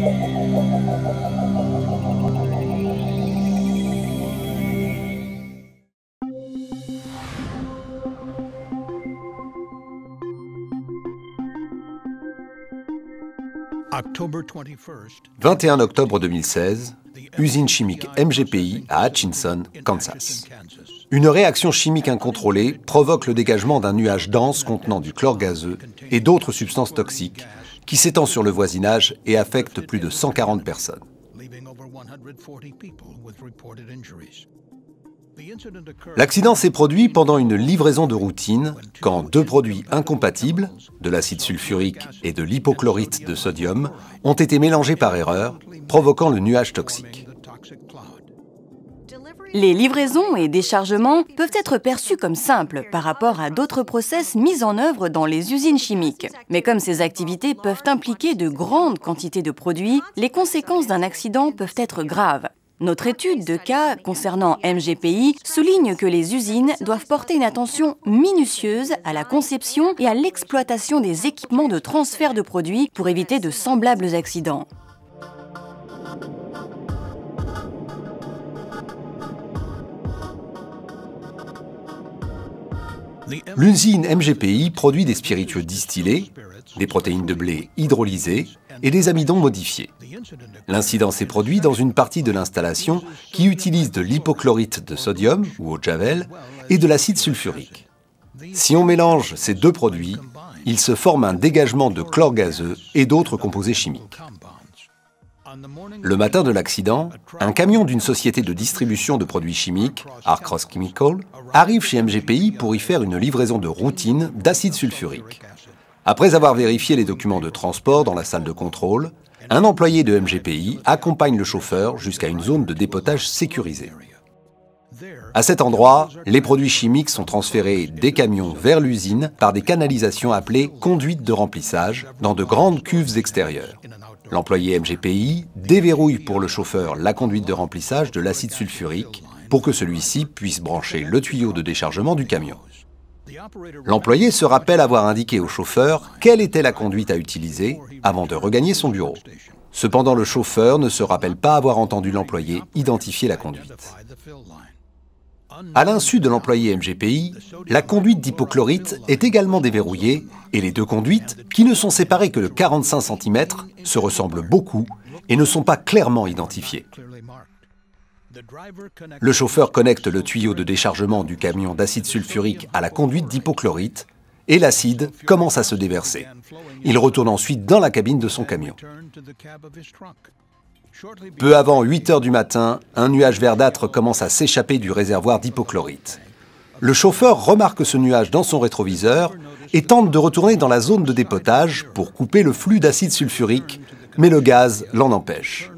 « 21 octobre 2016, usine chimique MGPI à Hutchinson, Kansas. Une réaction chimique incontrôlée provoque le dégagement d'un nuage dense contenant du chlore gazeux et d'autres substances toxiques qui s'étend sur le voisinage et affecte plus de 140 personnes. L'accident s'est produit pendant une livraison de routine quand deux produits incompatibles, de l'acide sulfurique et de l'hypochlorite de sodium, ont été mélangés par erreur, provoquant le nuage toxique. Les livraisons et déchargements peuvent être perçus comme simples par rapport à d'autres process mis en œuvre dans les usines chimiques. Mais comme ces activités peuvent impliquer de grandes quantités de produits, les conséquences d'un accident peuvent être graves. Notre étude de cas concernant MGPI souligne que les usines doivent porter une attention minutieuse à la conception et à l'exploitation des équipements de transfert de produits pour éviter de semblables accidents. L'usine MGPI produit des spiritueux distillés, des protéines de blé hydrolysées et des amidons modifiés. L'incident s'est produit dans une partie de l'installation qui utilise de l'hypochlorite de sodium, ou eau de javel, et de l'acide sulfurique. Si on mélange ces deux produits, il se forme un dégagement de chlore gazeux et d'autres composés chimiques. Le matin de l'accident, un camion d'une société de distribution de produits chimiques, Arcros Chemical, arrive chez MGPI pour y faire une livraison de routine d'acide sulfurique. Après avoir vérifié les documents de transport dans la salle de contrôle, un employé de MGPI accompagne le chauffeur jusqu'à une zone de dépotage sécurisée. À cet endroit, les produits chimiques sont transférés des camions vers l'usine par des canalisations appelées conduites de remplissage dans de grandes cuves extérieures. L'employé MGPI déverrouille pour le chauffeur la conduite de remplissage de l'acide sulfurique pour que celui-ci puisse brancher le tuyau de déchargement du camion. L'employé se rappelle avoir indiqué au chauffeur quelle était la conduite à utiliser avant de regagner son bureau. Cependant, le chauffeur ne se rappelle pas avoir entendu l'employé identifier la conduite. À l'insu de l'employé MGPI, la conduite d'hypochlorite est également déverrouillée et les deux conduites, qui ne sont séparées que de 45 cm, se ressemblent beaucoup et ne sont pas clairement identifiées. Le chauffeur connecte le tuyau de déchargement du camion d'acide sulfurique à la conduite d'hypochlorite et l'acide commence à se déverser. Il retourne ensuite dans la cabine de son camion. Peu avant 8 heures du matin, un nuage verdâtre commence à s'échapper du réservoir d'hypochlorite. Le chauffeur remarque ce nuage dans son rétroviseur et tente de retourner dans la zone de dépotage pour couper le flux d'acide sulfurique, mais le gaz l'en empêche.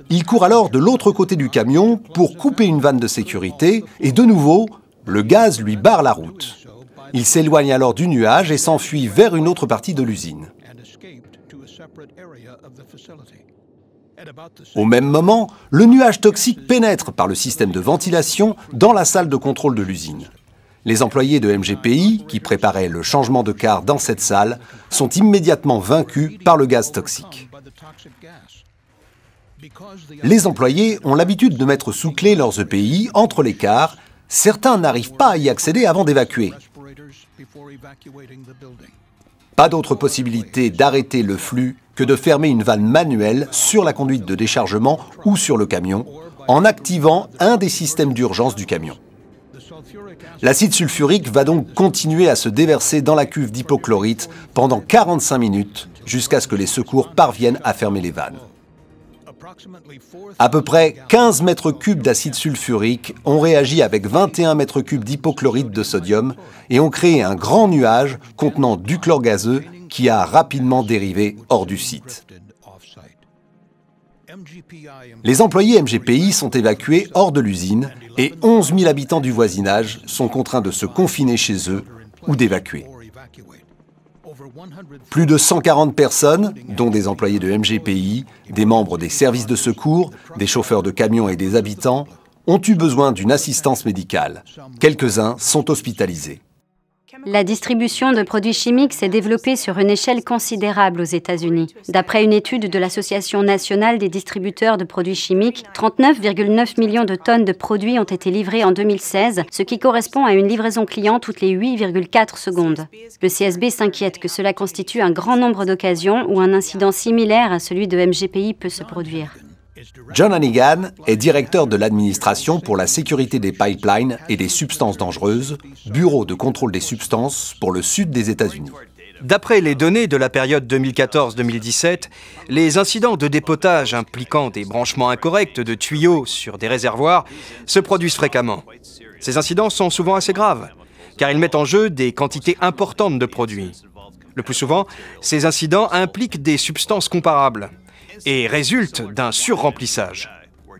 Il court alors de l'autre côté du camion pour couper une vanne de sécurité et de nouveau, le gaz lui barre la route. Il s'éloigne alors du nuage et s'enfuit vers une autre partie de l'usine. Au même moment, le nuage toxique pénètre par le système de ventilation dans la salle de contrôle de l'usine. Les employés de MGPI, qui préparaient le changement de quart dans cette salle, sont immédiatement vaincus par le gaz toxique. Les employés ont l'habitude de mettre sous clé leurs EPI entre les quarts. Certains n'arrivent pas à y accéder avant d'évacuer. Pas d'autre possibilité d'arrêter le flux que de fermer une vanne manuelle sur la conduite de déchargement ou sur le camion, en activant un des systèmes d'urgence du camion. L'acide sulfurique va donc continuer à se déverser dans la cuve d'hypochlorite pendant 45 minutes, jusqu'à ce que les secours parviennent à fermer les vannes. À peu près 15 mètres cubes d'acide sulfurique ont réagi avec 21 mètres cubes d'hypochlorite de sodium et ont créé un grand nuage contenant du chlore gazeux qui a rapidement dérivé hors du site. Les employés MGPI sont évacués hors de l'usine et 11 000 habitants du voisinage sont contraints de se confiner chez eux ou d'évacuer. Plus de 140 personnes, dont des employés de MGPI, des membres des services de secours, des chauffeurs de camions et des habitants, ont eu besoin d'une assistance médicale. Quelques-uns sont hospitalisés. La distribution de produits chimiques s'est développée sur une échelle considérable aux États-Unis. D'après une étude de l'Association nationale des distributeurs de produits chimiques, 39,9 millions de tonnes de produits ont été livrées en 2016, ce qui correspond à une livraison client toutes les 8,4 secondes. Le CSB s'inquiète que cela constitue un grand nombre d'occasions où un incident similaire à celui de MGPI peut se produire. John Hannigan est directeur de l'administration pour la sécurité des pipelines et des substances dangereuses, Bureau de contrôle des substances pour le sud des États-Unis. D'après les données de la période 2014-2017, les incidents de dépotage impliquant des branchements incorrects de tuyaux sur des réservoirs se produisent fréquemment. Ces incidents sont souvent assez graves, car ils mettent en jeu des quantités importantes de produits. Le plus souvent, ces incidents impliquent des substances comparables et résultent d'un surremplissage.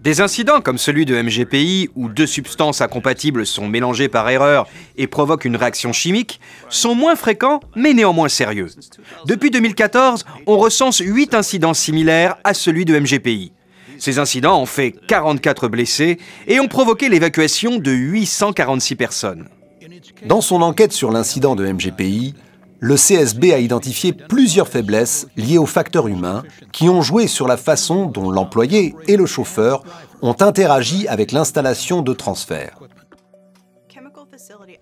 Des incidents comme celui de MGPI, où deux substances incompatibles sont mélangées par erreur et provoquent une réaction chimique, sont moins fréquents, mais néanmoins sérieux. Depuis 2014, on recense 8 incidents similaires à celui de MGPI. Ces incidents ont fait 44 blessés et ont provoqué l'évacuation de 846 personnes. Dans son enquête sur l'incident de MGPI, le CSB a identifié plusieurs faiblesses liées aux facteurs humains qui ont joué sur la façon dont l'employé et le chauffeur ont interagi avec l'installation de transfert.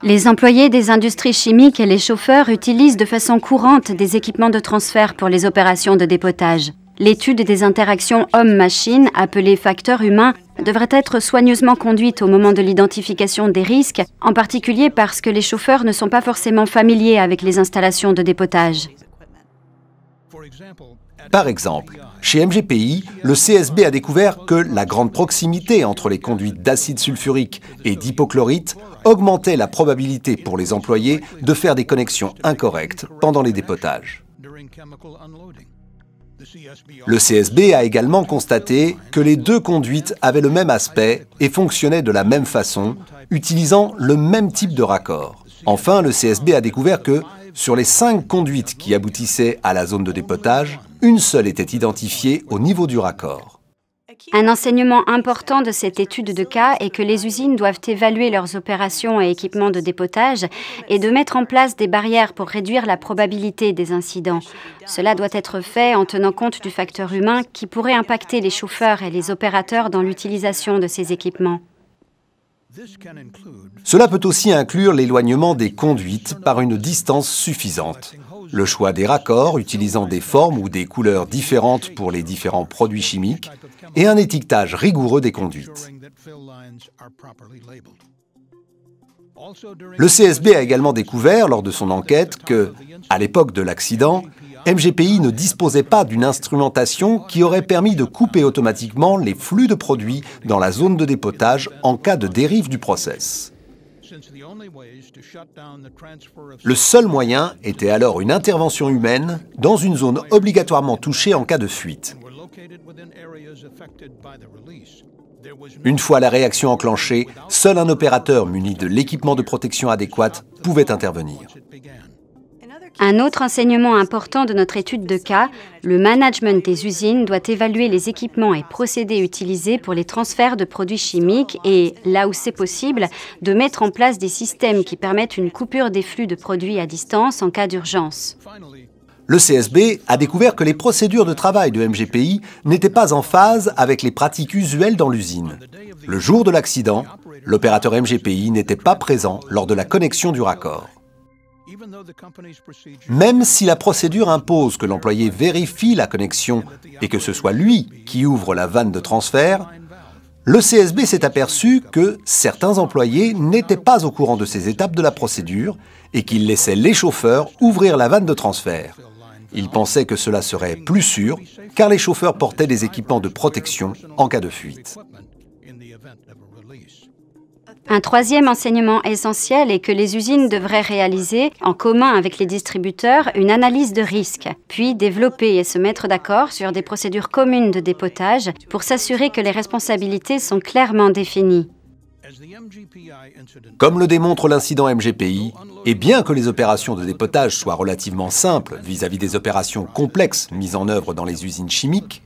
Les employés des industries chimiques et les chauffeurs utilisent de façon courante des équipements de transfert pour les opérations de dépotage. L'étude des interactions homme-machine, appelée facteurs humains, devrait être soigneusement conduite au moment de l'identification des risques, en particulier parce que les chauffeurs ne sont pas forcément familiers avec les installations de dépotage. Par exemple, chez MGPI, le CSB a découvert que la grande proximité entre les conduites d'acide sulfurique et d'hypochlorite augmentait la probabilité pour les employés de faire des connexions incorrectes pendant les dépotages. Le CSB a également constaté que les deux conduites avaient le même aspect et fonctionnaient de la même façon, utilisant le même type de raccord. Enfin, le CSB a découvert que, sur les 5 conduites qui aboutissaient à la zone de dépotage, une seule était identifiée au niveau du raccord. Un enseignement important de cette étude de cas est que les usines doivent évaluer leurs opérations et équipements de dépotage et de mettre en place des barrières pour réduire la probabilité des incidents. Cela doit être fait en tenant compte du facteur humain qui pourrait impacter les chauffeurs et les opérateurs dans l'utilisation de ces équipements. Cela peut aussi inclure l'éloignement des conduites par une distance suffisante, le choix des raccords utilisant des formes ou des couleurs différentes pour les différents produits chimiques et un étiquetage rigoureux des conduites. Le CSB a également découvert lors de son enquête que, à l'époque de l'accident, MGPI ne disposait pas d'une instrumentation qui aurait permis de couper automatiquement les flux de produits dans la zone de dépotage en cas de dérive du process. Le seul moyen était alors une intervention humaine dans une zone obligatoirement touchée en cas de fuite. Une fois la réaction enclenchée, seul un opérateur muni de l'équipement de protection adéquat pouvait intervenir. Un autre enseignement important de notre étude de cas, le management des usines doit évaluer les équipements et procédés utilisés pour les transferts de produits chimiques et, là où c'est possible, de mettre en place des systèmes qui permettent une coupure des flux de produits à distance en cas d'urgence. Le CSB a découvert que les procédures de travail de MGPI n'étaient pas en phase avec les pratiques usuelles dans l'usine. Le jour de l'accident, l'opérateur MGPI n'était pas présent lors de la connexion du raccord. Même si la procédure impose que l'employé vérifie la connexion et que ce soit lui qui ouvre la vanne de transfert, le CSB s'est aperçu que certains employés n'étaient pas au courant de ces étapes de la procédure et qu'ils laissaient les chauffeurs ouvrir la vanne de transfert. Ils pensaient que cela serait plus sûr car les chauffeurs portaient des équipements de protection en cas de fuite. Un troisième enseignement essentiel est que les usines devraient réaliser, en commun avec les distributeurs, une analyse de risque, puis développer et se mettre d'accord sur des procédures communes de dépotage pour s'assurer que les responsabilités sont clairement définies. Comme le démontre l'incident MGPI, et bien que les opérations de dépotage soient relativement simples vis-à-vis des opérations complexes mises en œuvre dans les usines chimiques,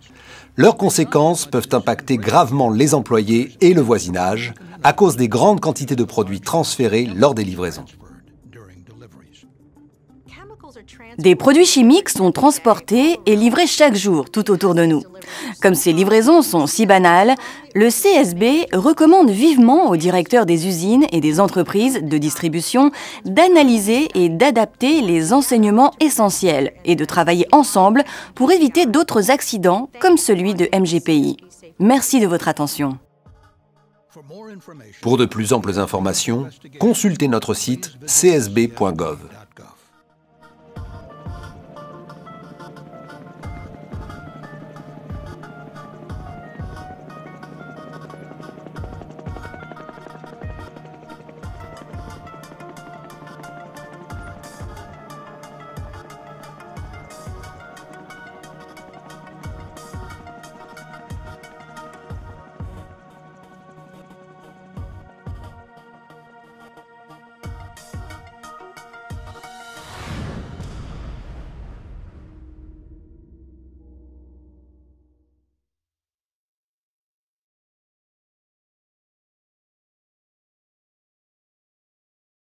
leurs conséquences peuvent impacter gravement les employés et le voisinage à cause des grandes quantités de produits transférés lors des livraisons. Des produits chimiques sont transportés et livrés chaque jour tout autour de nous. Comme ces livraisons sont si banales, le CSB recommande vivement aux directeurs des usines et des entreprises de distribution d'analyser et d'adapter les enseignements essentiels et de travailler ensemble pour éviter d'autres accidents comme celui de MGPI. Merci de votre attention. Pour de plus amples informations, consultez notre site csb.gov.